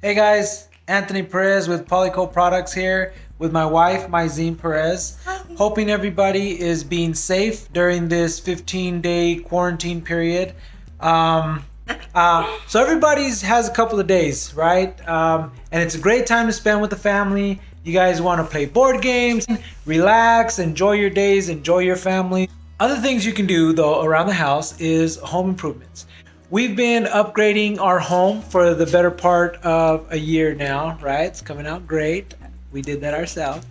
Hey guys, Anthony Perez with Polyco Products here with my wife, Myzine Perez. Hoping everybody is being safe during this 15-day quarantine period. So everybody's has a couple of days, right? And it's a great time to spend with the family. You guys want to play board games, relax, enjoy your days, enjoy your family. Other things you can do though around the house is home improvements. We've been upgrading our home for the better part of a year now, right? It's coming out great. We did that ourselves.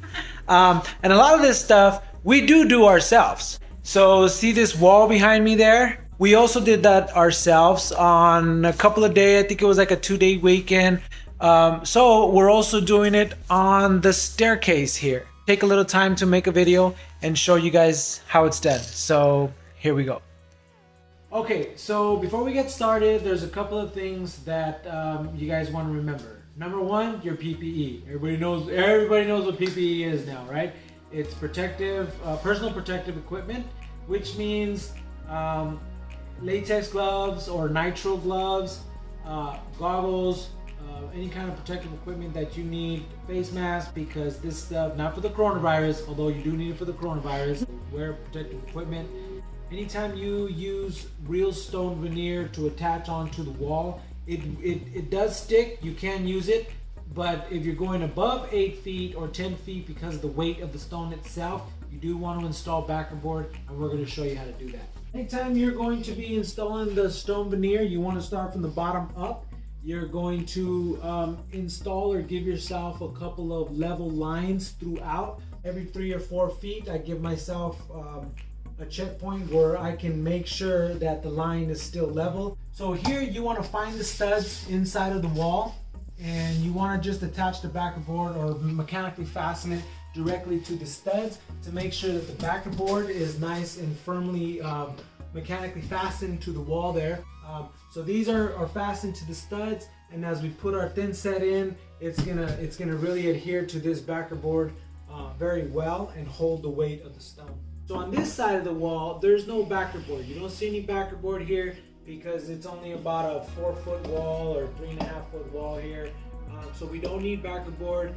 And a lot of this stuff we do ourselves. So see this wall behind me there? We also did that ourselves on a couple of days. I think it was like a 2-day weekend. So we're also doing it on the staircase here. Take a little time to make a video and show you guys how it's done. So here we go. Okay, so before we get started, there's a couple of things that you guys want to remember. Number one, your PPE. Everybody knows what PPE is now, right? It's protective, personal protective equipment, which means latex gloves or nitrile gloves, goggles, any kind of protective equipment that you need, face mask, because this stuff, not for the coronavirus, although you do need it for the coronavirus, wear protective equipment. Anytime you use real stone veneer to attach onto the wall, it does stick. You can use it, but if you're going above 8 feet or 10 feet because of the weight of the stone itself, you do want to install backer board, and we're going to show you how to do that. Anytime you're going to be installing the stone veneer, you want to start from the bottom up. You're going to install or give yourself a couple of level lines throughout. Every 3 or 4 feet, I give myself a checkpoint where I can make sure that the line is still level. So here you want to find the studs inside of the wall, and you want to just attach the backer board or mechanically fasten it directly to the studs to make sure that the backer board is nice and firmly mechanically fastened to the wall there. So these are fastened to the studs, and as we put our thin set in, it's gonna really adhere to this backer board very well and hold the weight of the stone. So on this side of the wall, there's no backer board. You don't see any backer board here because it's only about a 4-foot wall or 3.5-foot wall here. So we don't need backer board.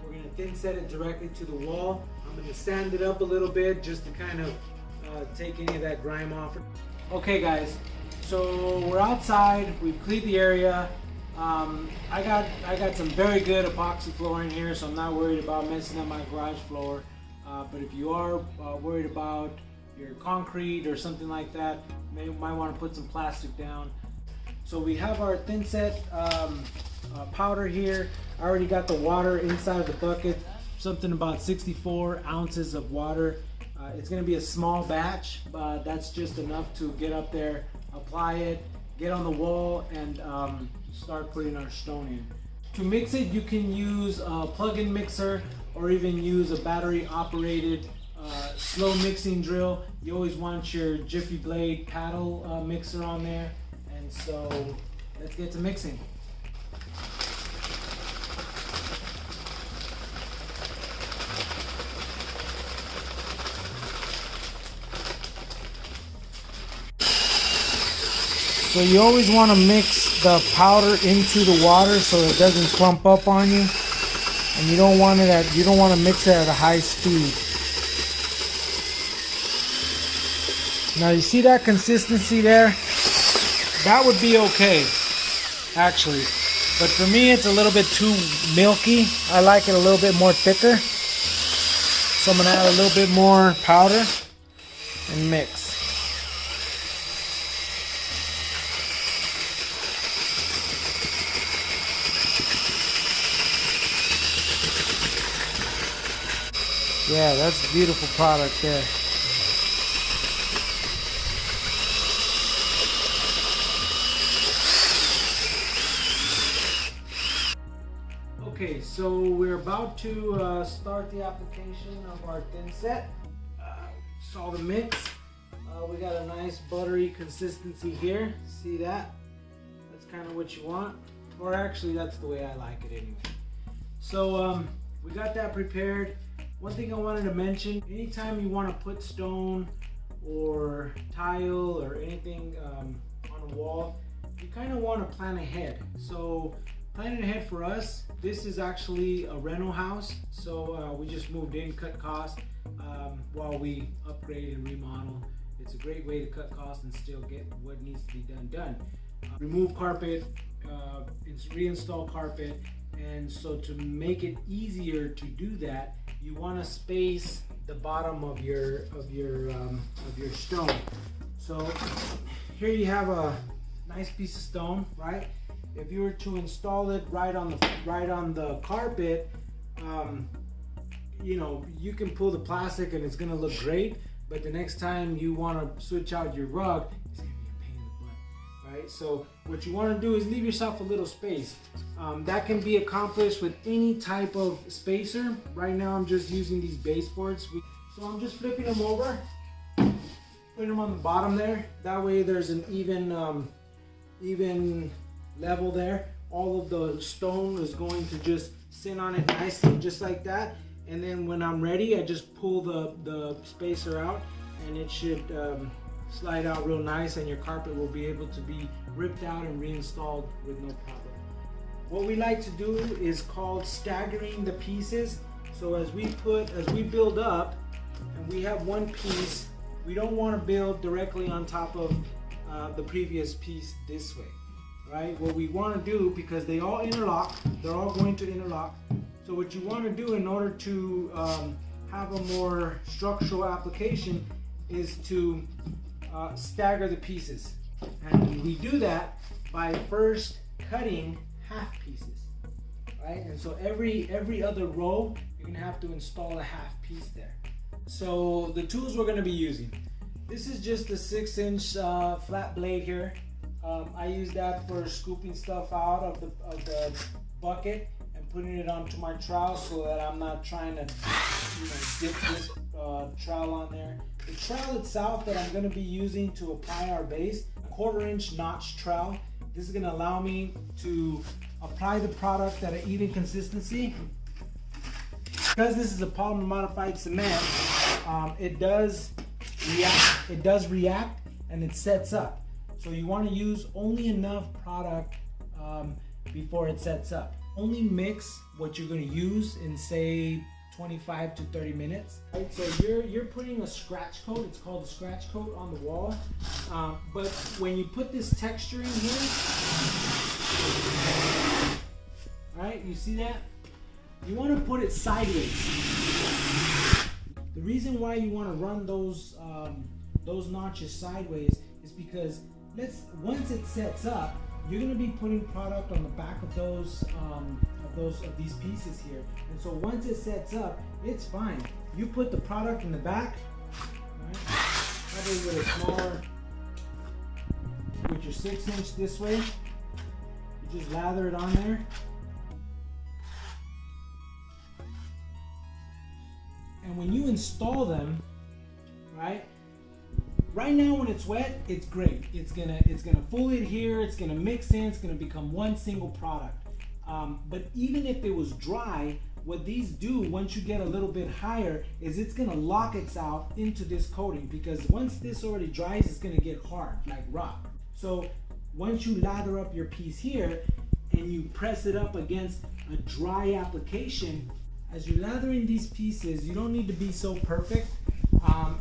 We're gonna thin set it directly to the wall. I'm gonna sand it up a little bit just to kind of take any of that grime off. Okay guys, so we're outside, we've cleaned the area. I got some very good epoxy flooring here, so I'm not worried about messing up my garage floor. But if you are worried about your concrete or something like that, you might want to put some plastic down. So we have our thin set powder here. I already got the water inside of the bucket, something about 64 ounces of water. It's going to be a small batch, but that's just enough to get up there, apply it, get on the wall, and start putting our stone in. To mix it, you can use a plug-in mixer or even use a battery operated slow mixing drill. You always want your Jiffy Blade paddle mixer on there. And so let's get to mixing. So you always want to mix the powder into the water so it doesn't clump up on you. And you don't want to mix it at a high speed. Now you see that consistency there? That would be okay, actually. But for me, it's a little bit too milky. I like it a little bit more thicker. So I'm gonna add a little bit more powder and mix. Yeah, that's a beautiful product there. Okay, so we're about to start the application of our thin set. Saw the mix. We got a nice buttery consistency here. See that? That's kind of what you want. Or actually, that's the way I like it anyway. So we got that prepared. One thing I wanted to mention, anytime you want to put stone or tile or anything on a wall, you kind of want to plan ahead. So Planning ahead for us, this is actually a rental house, so we just moved in, cut costs while we upgrade and remodel. It's a great way to cut costs and still get what needs to be done. Remove carpet, reinstall carpet, and so to make it easier to do that, you want to space the bottom of your stone. So here you have a nice piece of stone, right? If you were to install it right on the carpet, you know, you can pull the plastic and it's gonna look great, but the next time you want to switch out your rug, it's gonna be a pain in the butt, right? So what you want to do is leave yourself a little space. That can be accomplished with any type of spacer. Right now I'm just using these baseboards, so I'm just flipping them over, putting them on the bottom there. That way there's an even level there. All of the stone is going to just sit on it nicely, just like that. And then when I'm ready, I just pull the spacer out, and it should slide out real nice, and your carpet will be able to be ripped out and reinstalled with no problem. What we like to do is called staggering the pieces. So as we build up and we have one piece, we don't want to build directly on top of the previous piece this way, right? What we want to do, because they all interlock, they're all going to interlock. So what you want to do in order to have a more structural application is to stagger the pieces. And we do that by first cutting half pieces, right? And so every other row, you're gonna have to install a half piece there. So the tools we're gonna be using, this is just a 6-inch flat blade here. I use that for scooping stuff out of the bucket and putting it onto my trowel so that I'm not trying to, you know, dip this trowel on there. The trowel itself that I'm going to be using to apply our base, a 1/4-inch notch trowel. This is going to allow me to apply the product at an even consistency. Because this is a polymer modified cement, it does react and it sets up. So you want to use only enough product before it sets up. Only mix what you're going to use in, say, 25 to 30 minutes. Right? So you're putting a scratch coat. It's called a scratch coat on the wall. But when you put this texture in here, right? You see that? You want to put it sideways. The reason why you want to run those notches sideways is because once it sets up, you're going to be putting product on the back of these pieces here, and so once it sets up, it's fine. You put the product in the back, right? Probably with a smaller, with your 6-inch this way. You just lather it on there. And when you install them, right? Right now when it's wet, it's great. It's gonna fully adhere, it's gonna mix in, it's gonna become one single product. But even if it was dry, what these do once you get a little bit higher is it's gonna lock itself into this coating, because once this already dries, it's gonna get hard, like rock. So once you lather up your piece here and you press it up against a dry application, as you're lathering these pieces, you don't need to be so perfect,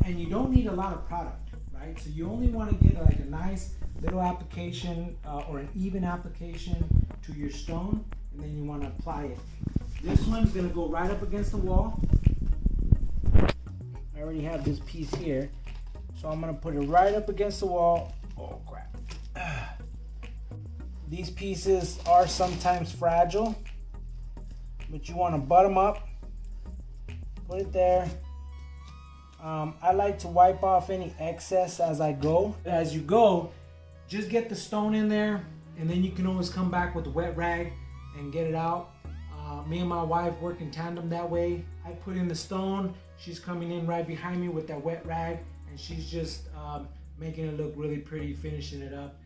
and you don't need a lot of product. Right? So you only want to get like a nice little application or an even application to your stone, and then you want to apply it. This one's going to go right up against the wall. I already have this piece here, so I'm going to put it right up against the wall. Oh crap. These pieces are sometimes fragile, but you want to butt them up, put it there. I like to wipe off any excess as I go. As you go, just get the stone in there, and then you can always come back with a wet rag and get it out. Me and my wife work in tandem that way. I put in the stone, she's coming in right behind me with that wet rag, and she's just making it look really pretty, finishing it up.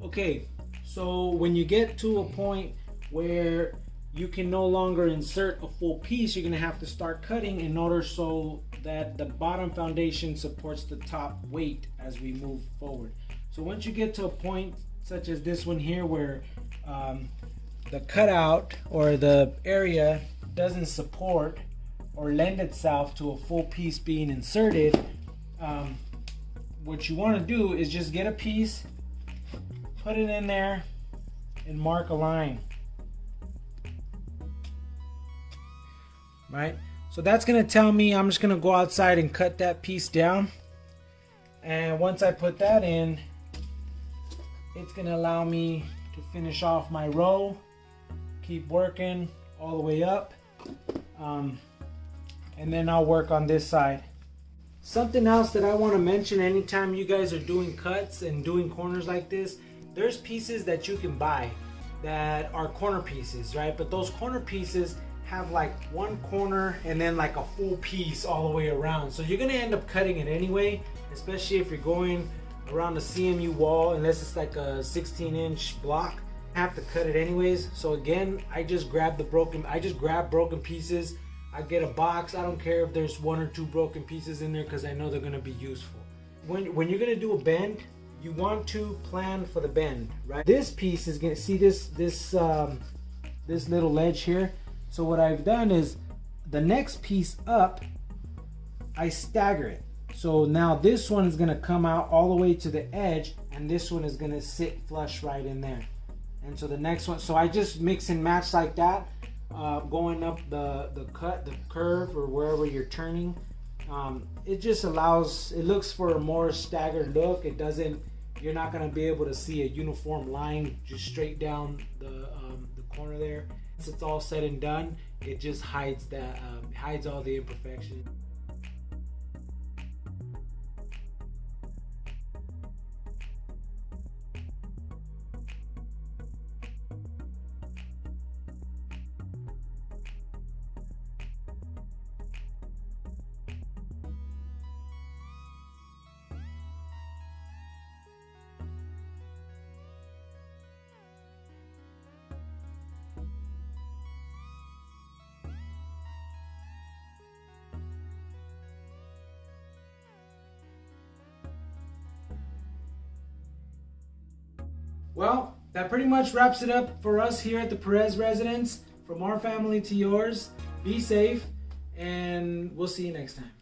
Okay, so when you get to a point where you can no longer insert a full piece, you're gonna have to start cutting in order so that the bottom foundation supports the top weight as we move forward. So once you get to a point such as this one here where the cutout or the area doesn't support or lend itself to a full piece being inserted, what you want to do is just get a piece, put it in there, and mark a line. Right? So that's going to tell me I'm just going to go outside and cut that piece down. And once I put that in, it's going to allow me to finish off my row, keep working all the way up, and then I'll work on this side. Something else that I want to mention anytime you guys are doing cuts and doing corners like this, there's pieces that you can buy that are corner pieces, right? But those corner pieces have like one corner and then like a full piece all the way around. So you're gonna end up cutting it anyway, especially if you're going around the CMU wall, unless it's like a 16-inch block. I have to cut it anyways. So again, I just grab broken pieces. I get a box. I don't care if there's 1 or 2 broken pieces in there because I know they're gonna be useful. When you're gonna do a bend, you want to plan for the bend, right? This piece is gonna see this little ledge here. So what I've done is the next piece up, I stagger it. So now this one is gonna come out all the way to the edge, and this one is gonna sit flush right in there. And so the next one, so I just mix and match like that, going up the curve or wherever you're turning. It just allows, it looks for a more staggered look. It doesn't, you're not gonna be able to see a uniform line just straight down the corner there. Once it's all said and done, it just hides that, hides all the imperfections. Well, that pretty much wraps it up for us here at the Perez residence. From our family to yours, be safe, and we'll see you next time.